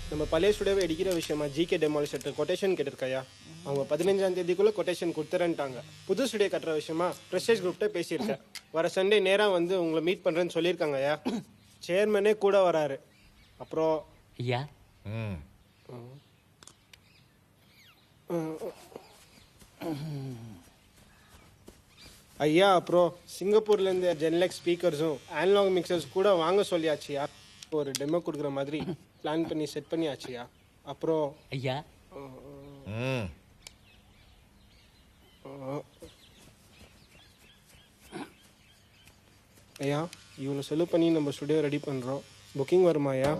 நம்ம பழைய ஸ்டுடியோவை இடிக்கிற விஷயமா ஜிகே டெமாலிஷர்ட்டு கொட்டேஷன் கேட்டிருக்காயா. அவங்க 15ஆம் தேதிக்குள்ளே கொட்டேஷன் கொடுத்துறேன்ட்டாங்க. புது ஸ்டுடியோ கட்டுற விஷயமா ப்ரெஸ்டேஜ் குரூப்கிட்ட பேசியிருக்கேன். வர சண்டே நேராக வந்து உங்களை மீட் பண்ணுறேன்னு சொல்லியிருக்காங்கய்யா. சேர்மனே கூட வராரு. அப்புறம் ஐயா ஐயா அப்புறம் சிங்கப்பூர்லேருந்து ஜென்லெக் ஸ்பீக்கர்ஸும் ஆன்லாக் மிக்சர்ஸ் கூட வாங்க சொல்லியாச்சியா. ஒரு டெமோ கொடுக்குற மாதிரி பிளான் பண்ணி செட் பண்ணியாச்சியா. அப்புறம் ஐயா ஐயா இவ்வளோ செலவு பண்ணி நம்ம ஸ்டுடியோ ரெடி பண்ணுறோம். புக்கிங் வருமாயா?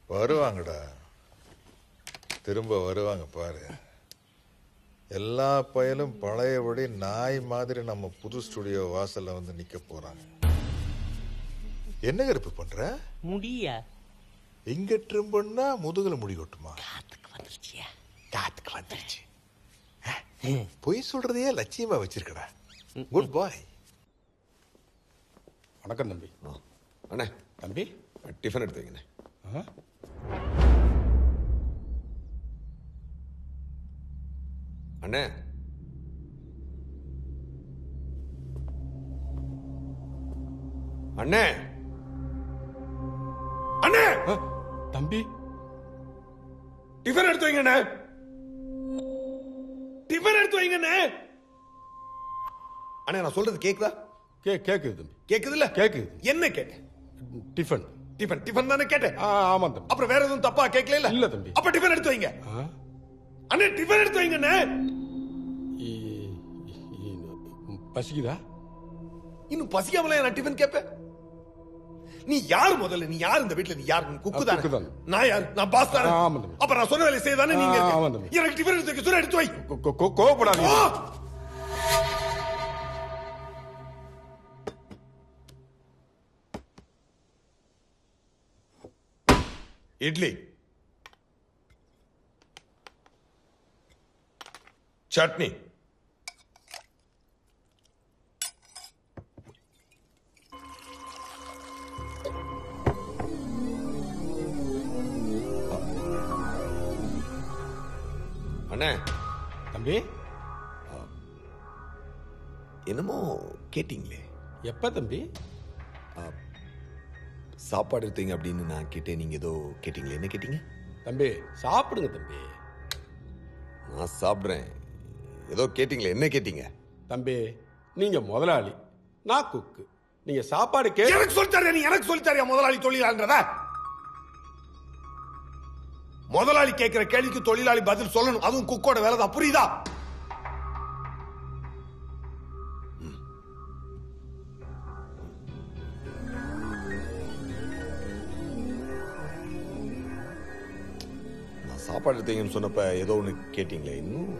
வருவாங்கடா, திரும்ப வருவாங்க பாரு. எல்லா பயலும் பழையபடி நாய் மாதிரி நம்ம புது ஸ்டுடியோ வாசல்ல வந்து நிக்க போறாங்க. என்ன கருப்பு பண்ற? முடியா இங்க ட்ரிம்புன்னா முதுகுல முடி கொட்டுமா? காத்துக்கு வந்துருச்சியா? காத்துக்கு வந்துருச்சு. பொய் சொல்றதையே லட்சியமா வச்சிருக்கடா. குட் பாய். வணக்கம் தம்பி. அண்ணே தம்பி டிஃபன் எடுத்து வைங்கண்ணே. அண்ணே அண்ணே அண்ணே தம்பி டிஃபன் எடுத்து வைங்கண்ணே. டிஃபன் எடுத்து வைங்கண்ணே. அண்ணே நான் சொல்றது கேக்குதா? கேக்குது தம்பி. கேக்குது இல்ல? கேக்குது. என்ன கேட்டேன்? டிஃபன். டிஃபன் டிஃபன் தானே கேட்டேன். ஆமா தம்பி. அப்புறம் வேற எதுவும் தப்பா கேட்கல இல்ல? இல்ல தம்பி. அப்ப டிஃபன் எடுத்து வைங்க. அண்ணே டிஃபன் எடுத்து வைங்கண்ணே. பசிக்குதா? இன்னும் பசிக்காமல நான் டிஃபன் கேட்பேன்? நீ யார் முதல்ல? நீ யார் இந்த வீட்ல? நீ யார்? குக்கு தானே. நான் யார்? நான் பாஸ் தானே. ஆமா தம்பி. அப்ப நான் சொன்ன வேலையை செய்தானே நீங்க? ஆமா தம்பி. எனக்கு டிஃபன் எடுத்து வைக்க சொல்ல, எடுத்து வை. கோவப்படாதீங்க. இட்லி, சட்னி, அண்ணே. தம்பி என்னமோ கேட்டீங்களே? எப்ப தம்பி? சாப்பாடு எடுத்தீங்க அப்படின்னு நான் கேட்டேன். நீங்க ஏதோ கேட்டீங்களே, என்ன கேட்டீங்க? தம்பி சாப்பிடுங்க தம்பி. நான் சாப்பிடுறேன். ஏதோ கேட்டீங்களே, என்ன கேட்டீங்க? தம்பி நீங்க முதலாளி, நான் குக்கு. நீங்க சாப்பாடு எனக்கு சொல்லித்தாரியா? நீ எனக்கு சொல்லித்தாரியா முதலாளி தொழிலாளின்றத? முதலாளி கேட்கிற கேள்விக்கு தொழிலாளி பதில் சொல்லணும். அதுவும் குக்கோட வேலை தான். புரியுதா? நான் சாப்பாடு எடுத்தீங்கன்னு சொன்னப்ப ஏதோ ஒண்ணு கேட்டீங்களே. இன்னும்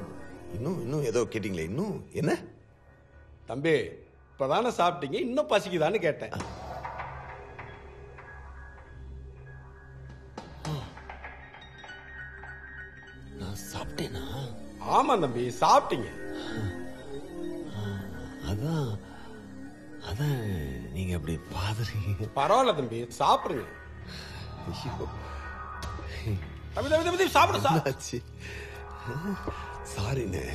இன்னும் இன்னும் ஏதோ கேட்டீங்களே. இன்னும் என்ன? தம்பி இப்பதானே சாப்பிட்டீங்க, இன்னும் பசிக்குதான்னு கேட்டேன். நான் சாப்பிட்டேனா? ஆமா தம்பி சாப்பிட்டீங்க. அதான் அதான் நீங்க அப்படி பாக்குறீங்க. பரவாயில்ல தம்பி சாப்பிடுங்க. ஐயோ தம்பி தம்பி தம்பி சாப்பிடு. ஆச்சு. சாரிண்ணே.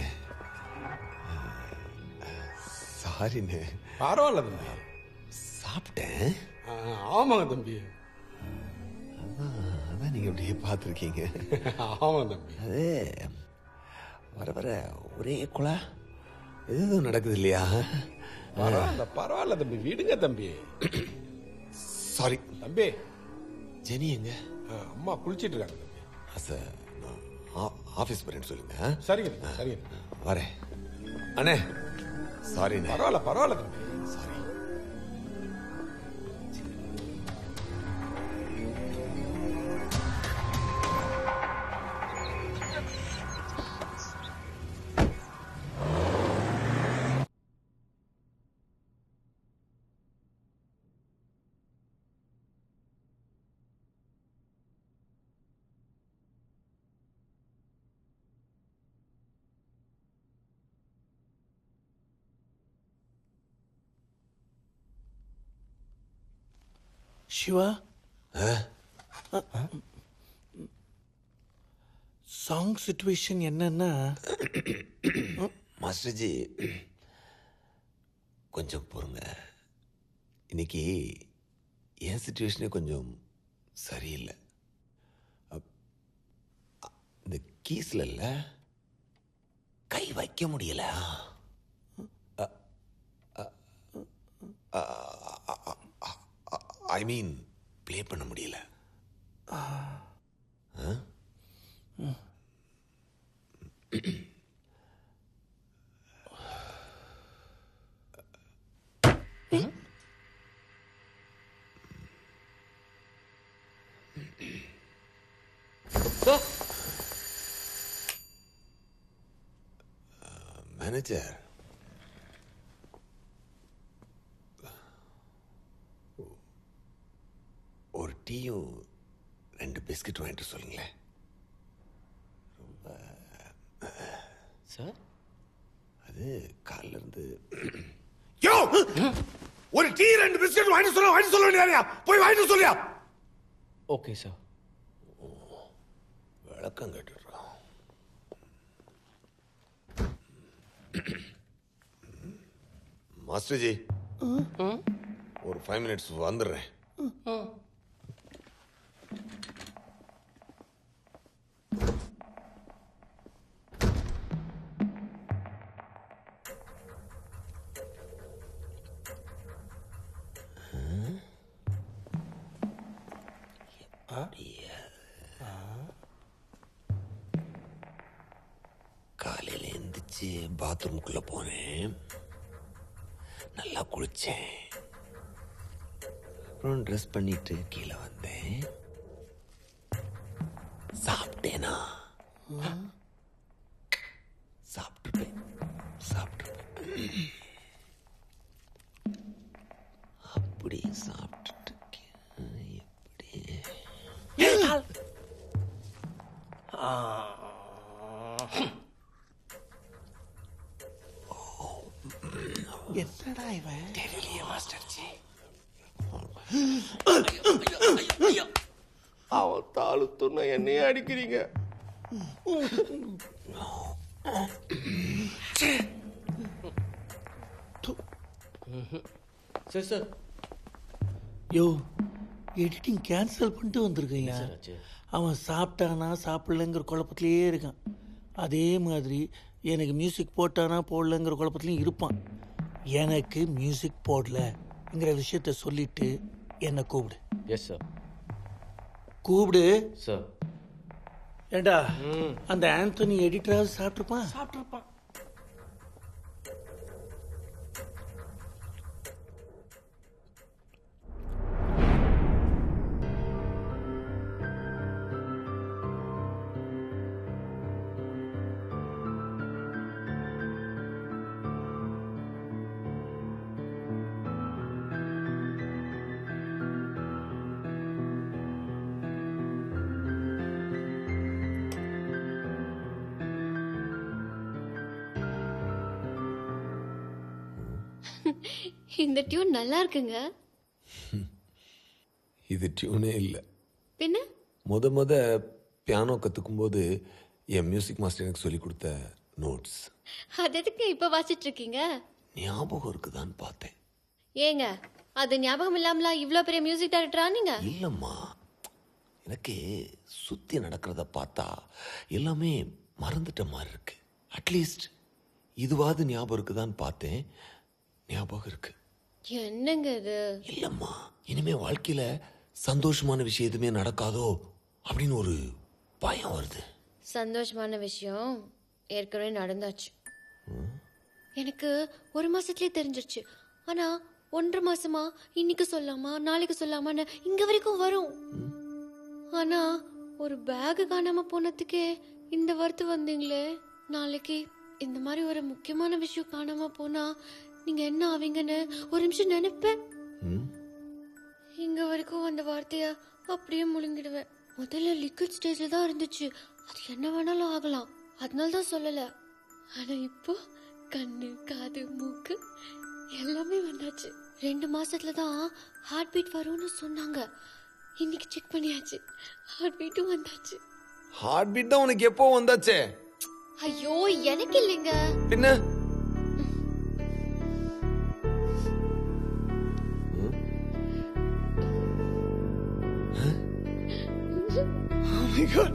சாரிண்ணே. பரவாயில்ல தம்பி சாப்பிட்டேன். ஆமாங்க தம்பி. அதான் நீங்க அப்படியே பார்த்துருக்கீங்க. ஆமா தம்பி. அது வர வர ஒரே குழா எதுவும் நடக்குது இல்லையா? பரவாயில்ல பரவாயில்ல தம்பி, விடுங்க தம்பி. சாரி தம்பி. ஜெனி எங்க? அம்மா குளிச்சிட்டு இருக்காங்க தம்பி. ஆபீஸ் போறேன்னு சொல்லுங்க. சரிங்க தம்பி, சரிங்க. வரேன் அண்ணே. சாரி. பரவாயில்ல பரவாயில்ல தம்பி. சாரி. சிவா சாங் சிச்சுவேஷன் என்னன்னா மாஸ்டர்ஜி கொஞ்சம் பொறுங்க. இன்னைக்கு என் சுச்சுவேஷனே கொஞ்சம் சரியில்லை. இந்த கீஸ்ல இல்ல கை வைக்க முடியல. ஐ மீன் ப்ளே பண்ண முடியல. மேனேஜர், ஒரு டீயும் 2 பிஸ்கட் வாங்கிட்டு சொல்லுங்களேன். ரொம்ப சார் அது காலில் இருந்து யோ, ஒரு டீ 2 பிஸ்கட் வாங்கிட்டு சொல்ல வேண்டியதானியா? போய் வாங்கிட்டு சொல்லியா? Okay sir. விளக்கம் கேட்டுடுறோம். மாஸ்டர்ஜி, ஒரு 5 minutes வந்துடுறேன். காலையில் எந்திரிச்சு பாத்ரூமுக்குள்ள போனேன், நல்லா குளிச்சேன், அப்புறம் ட்ரெஸ் பண்ணிட்டு கீழே வந்தேன். சாப்பிட்டேனா? சாப்பிட்டுருப்பேன். அப்படி சாப்பிட்டுட்டு எப்படி என்னடா இவன்? தெரியலையே மாஸ்டர்ஜி. அவன் தாளுத்துன்னா என்னையே அடிக்கிறீங்க. சார் சார் யோ, எடிட்டிங் கேன்சல் பண்ணிட்டு வந்திருக்கையா? அவன் சாப்பிட்டானா சாப்பிடலங்கிற குழப்பத்திலேயே இருக்கான். அதே மாதிரி எனக்கு மியூசிக் போட்டானா போடலங்கிற குழப்பத்திலையும் இருப்பான். எனக்கு மியூசிக் போடலங்கிற விஷயத்த சொல்லிட்டு என்னை கூப்பிடு. Yes sir. கூப்பிடு சார். ஏண்டா, அந்த ஆந்தோனி எடிட்டராவது சாப்பிட்ருப்பான். இந்த டியூன் நல்லா இருக்குங்க. இது டியூனே இல்லை. பின்ன முத பியானோ கற்றுக்கும் போது என் மியூசிக் மாஸ்டர் எனக்கு சொல்லி கொடுத்த நோட்ஸ். அது எதுக்கு இப்ப வாசிட்டு இருக்கீங்க? ஞாபகம் இருக்குதான்னு பார்த்தேன். ஏங்க, அது ஞாபகம் இல்லாமலா இவ்ளோ பெரிய மியூசிக் டைரக்டரா நீங்க? இல்லம்மா, எனக்கு சுத்தி நடக்கிறத பார்த்தா எல்லாமே மறந்துட்ட மாதிரி இருக்கு. அட்லீஸ்ட் இதுவாது ஞாபகம் இருக்குதான்னு பார்த்தேன். ஞாபகம் இருக்கு. என்னங்க இது? இல்லம்மா, இனிமே வாழ்க்கையில சந்தோஷமான விஷயம் எதுவுமே நடக்காதோ அப்படின்னு ஒரு பயம் வருது. சந்தோஷமான விஷயம் ஏற்கனவே நடந்தாச்சு. எனக்கு 1 மாசத்துலயே தெரிஞ்சிருச்சு. ஆனா 1.5 மாசமா இன்னைக்கு சொல்லாமா நாளைக்கு சொல்லாமான்னு இங்க வரைக்கும் வரும். ஆனா ஒரு பேக் காணாம போனதுக்கே இந்த வருத்தம் வந்தீங்களே. நாளைக்கு இந்த மாதிரி ஒரு முக்கியமான விஷயம் காணாம போனா நீங்க என்ன ஆவீங்கன்னு ஒரு நிமிஷம் நினைப்பேன். இங்க வரைக்கும் அந்த வார்த்தைய அப்படியே முழுங்கிடுவேன். முதல்ல லிக்விட் ஸ்டேஜ்ல தான் இருந்துச்சு. அது என்ன வேணாலும் ஆகலாம், அதனால தான் சொல்லல. ஆனா இப்போ கண்ணு காது மூக்கு எல்லாமே வந்தாச்சு. 2 மாசத்துல தான் ஹார்ட் பீட் வரும்னு சொன்னாங்க. இன்னைக்கு செக் பண்ணியாச்சு, ஹார்ட் பீட்டும் வந்தாச்சு. ஹார்ட் பீட் தான் உனக்கு எப்போ வந்தாச்சே? ஐயோ எனக்கு இல்லைங்க. பின்ன Oh my God.